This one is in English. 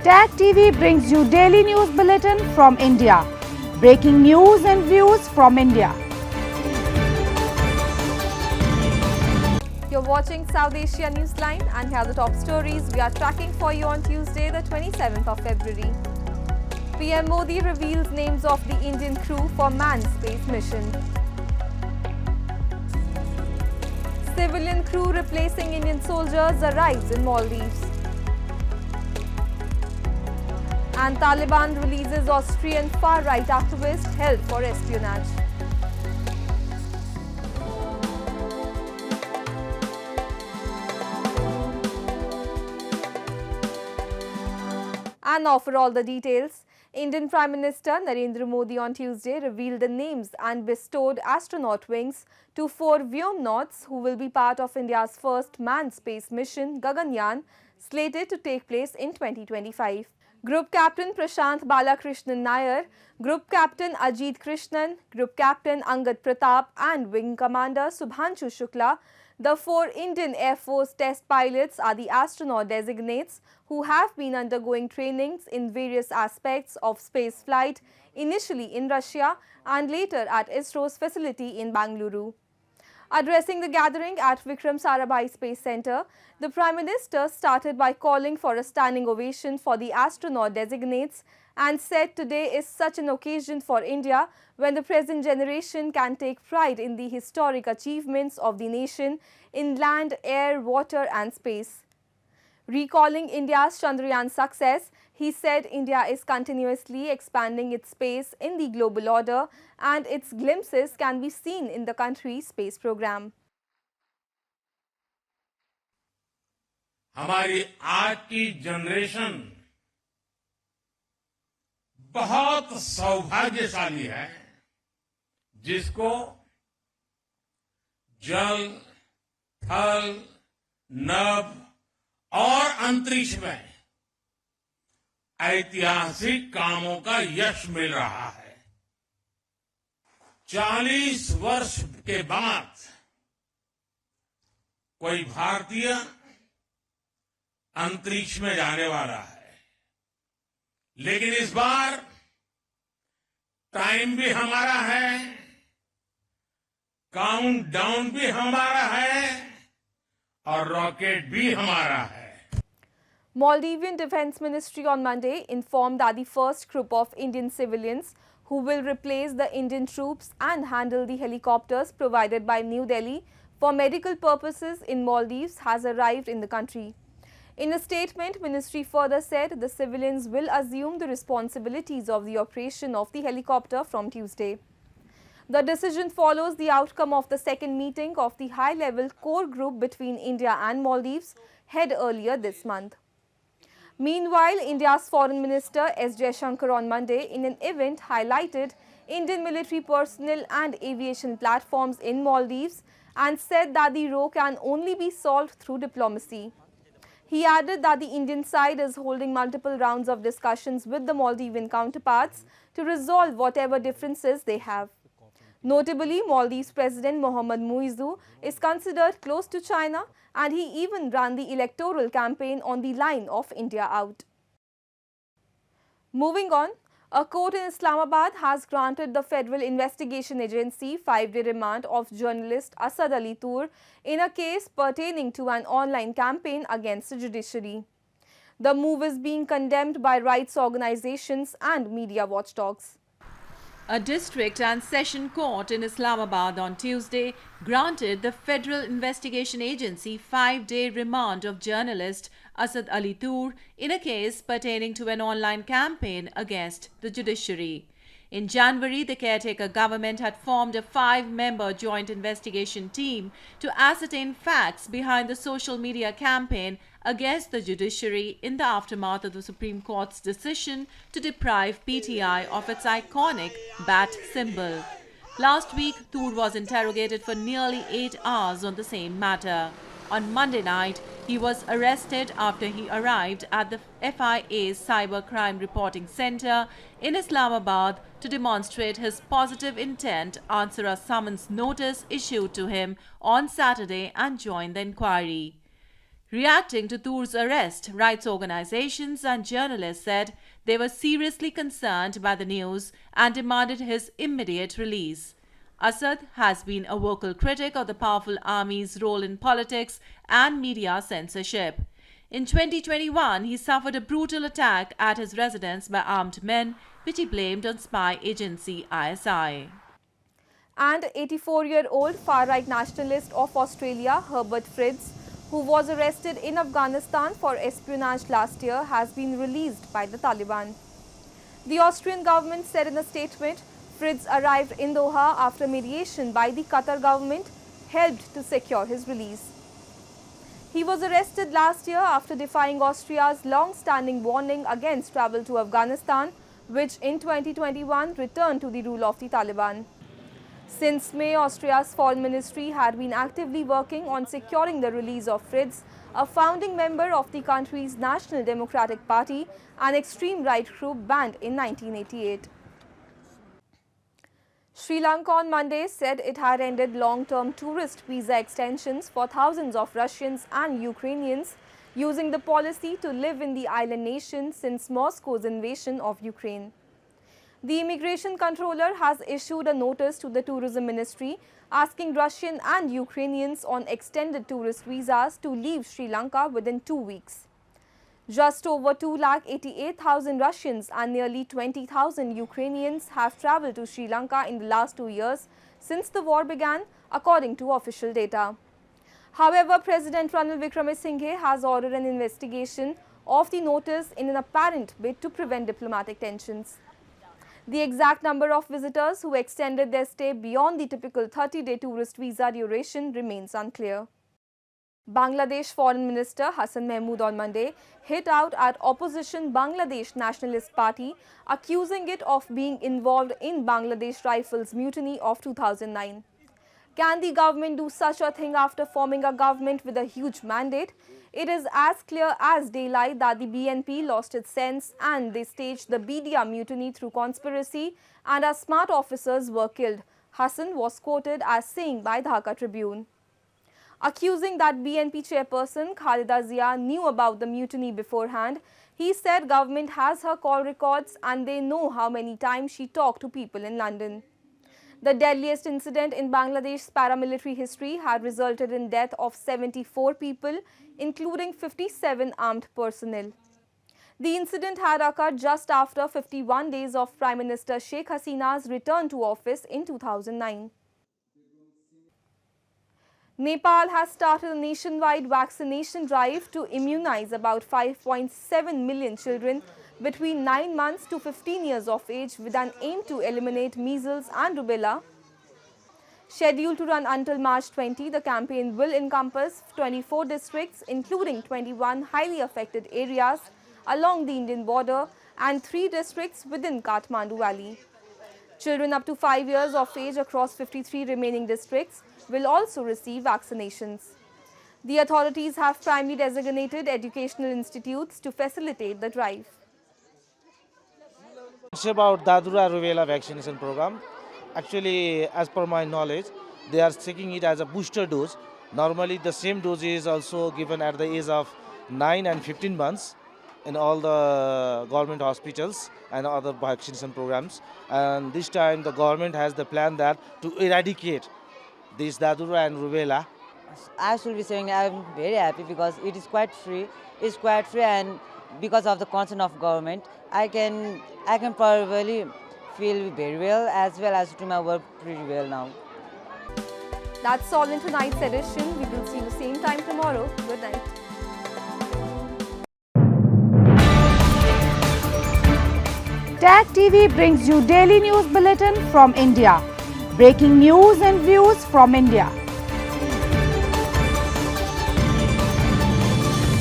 Tag TV brings you daily news bulletin from India. Breaking news and views from India. You're watching South Asia Newsline, and here are the top stories we are tracking for you on Tuesday, the 27th of February. PM Modi reveals names of the Indian crew for manned space mission. Civilian crew replacing Indian soldiers arrives in Maldives. And Taliban releases Austrian far-right activist held for espionage. And now for all the details. Indian Prime Minister Narendra Modi on Tuesday revealed the names and bestowed astronaut wings to 4 Vyomnauts who will be part of India's first manned space mission, Gaganyaan, slated to take place in 2025. Group Captain Prashant Balakrishnan Nair, Group Captain Ajit Krishnan, Group Captain Angad Pratap and Wing Commander Subhanshu Shukla, the 4 Indian Air Force test pilots are the astronaut designates who have been undergoing trainings in various aspects of space flight, initially in Russia and later at ISRO's facility in Bangalore. Addressing the gathering at Vikram Sarabhai Space Centre, the Prime Minister started by calling for a standing ovation for the astronaut designates and said today is such an occasion for India when the present generation can take pride in the historic achievements of the nation in land, air, water and space. Recalling India's Chandrayaan success, he said India is continuously expanding its space in the global order and its glimpses can be seen in the country's space program. हमारी आज की generation बहुत सौभाग्यशाली है जिसको जल, थल, नभ और अंतरिक्ष में ऐतिहासिक कामों का यश मिल रहा है। 40 वर्ष के बाद कोई भारतीय अंतरिक्ष में जाने वाला है, लेकिन इस बार टाइम भी हमारा है, काउंटडाउन भी हमारा है और रॉकेट भी हमारा है। Malian Defense Ministry on Monday informed that the first group of Indian civilians who will replace the Indian troops and handle the helicopters provided by New Delhi for medical purposes in Maldives has arrived in the country. In a statement, Ministry further said the civilians will assume the responsibilities of the operation of the helicopter from Tuesday. The decision follows the outcome of the second meeting of the high-level core group between India and Maldives held earlier this month. Meanwhile, India's Foreign Minister S. Jaishankar on Monday in an event highlighted Indian military personnel and aviation platforms in Maldives and said that the row can only be solved through diplomacy. He added that the Indian side is holding multiple rounds of discussions with the Maldivian counterparts to resolve whatever differences they have. Notably, Maldives President Mohammad Muizzu is considered close to China and he even ran the electoral campaign on the line of India out. Moving on, a court in Islamabad has granted the Federal Investigation Agency 5-day remand of journalist Asad Ali Tur in a case pertaining to an online campaign against the judiciary. The move is being condemned by rights organizations and media watchdogs. A district and session court in Islamabad on Tuesday granted the Federal Investigation Agency 5-day remand of journalist Asad Ali Tur in a case pertaining to an online campaign against the judiciary. In January, the caretaker government had formed a 5-member joint investigation team to ascertain facts behind the social media campaign against the judiciary in the aftermath of the Supreme Court's decision to deprive PTI of its iconic bat symbol. Last week, Tur was interrogated for nearly 8 hours on the same matter. On Monday night, he was arrested after he arrived at the FIA's Cyber Crime Reporting Center in Islamabad to demonstrate his positive intent, answer a summons notice issued to him on Saturday and join the inquiry. Reacting to Tour's arrest, rights organizations and journalists said they were seriously concerned by the news and demanded his immediate release. Asad has been a vocal critic of the powerful army's role in politics and media censorship. In 2021, he suffered a brutal attack at his residence by armed men, which he blamed on spy agency ISI. And 84-year-old far-right nationalist of Australia, Herbert Fritz, who was arrested in Afghanistan for espionage last year, has been released by the Taliban. The Austrian government said in a statement, Fritz arrived in Doha after mediation by the Qatar government helped to secure his release. He was arrested last year after defying Austria's long-standing warning against travel to Afghanistan, which in 2021 returned to the rule of the Taliban. Since May, Austria's foreign ministry had been actively working on securing the release of Fritz, a founding member of the country's National Democratic Party, an extreme right group banned in 1988. Sri Lanka on Monday said it had ended long-term tourist visa extensions for thousands of Russians and Ukrainians using the policy to live in the island nation since Moscow's invasion of Ukraine. The immigration controller has issued a notice to the tourism ministry asking Russian and Ukrainians on extended tourist visas to leave Sri Lanka within 2 weeks. Just over 2,88,000 Russians and nearly 20,000 Ukrainians have travelled to Sri Lanka in the last 2 years since the war began, according to official data. However, President Ranil Wickremesinghe has ordered an investigation of the notice in an apparent bid to prevent diplomatic tensions. The exact number of visitors who extended their stay beyond the typical 30-day tourist visa duration remains unclear. Bangladesh Foreign Minister Hassan Mahmood on Monday hit out at opposition Bangladesh Nationalist Party, accusing it of being involved in Bangladesh Rifles mutiny of 2009. Can the government do such a thing after forming a government with a huge mandate? It is as clear as daylight that the BNP lost its sense and they staged the BDA mutiny through conspiracy and our smart officers were killed, Hassan was quoted as saying by Dhaka Tribune. Accusing that BNP chairperson Khalida Zia knew about the mutiny beforehand, he said government has her call records and they know how many times she talked to people in London. The deadliest incident in Bangladesh's paramilitary history had resulted in death of 74 people, including 57 armed personnel. The incident had occurred just after 51 days of Prime Minister Sheikh Hasina's return to office in 2009. Nepal has started a nationwide vaccination drive to immunize about 5.7 million children between 9 months to 15 years of age with an aim to eliminate measles and rubella. Scheduled to run until March 20, the campaign will encompass 24 districts, including 21 highly affected areas along the Indian border and 3 districts within Kathmandu Valley. Children up to 5 years of age across 53 remaining districts will also receive vaccinations. The authorities have primarily designated educational institutes to facilitate the drive. It's about Dadura Rubella vaccination program. Actually, as per my knowledge, they are taking it as a booster dose. Normally, the same dose is also given at the age of 9 and 15 months in all the government hospitals and other vaccination programs. And this time, the government has the plan that to eradicate this Dadura and Rubella. I should be saying I'm very happy because it is quite free. It's quite free, and because of the concern of government, I can probably feel very well as to my work pretty well now. That's all in tonight's edition. We will see you same time tomorrow. Good night. Tag TV brings you daily news bulletin from India. Breaking news and views from India.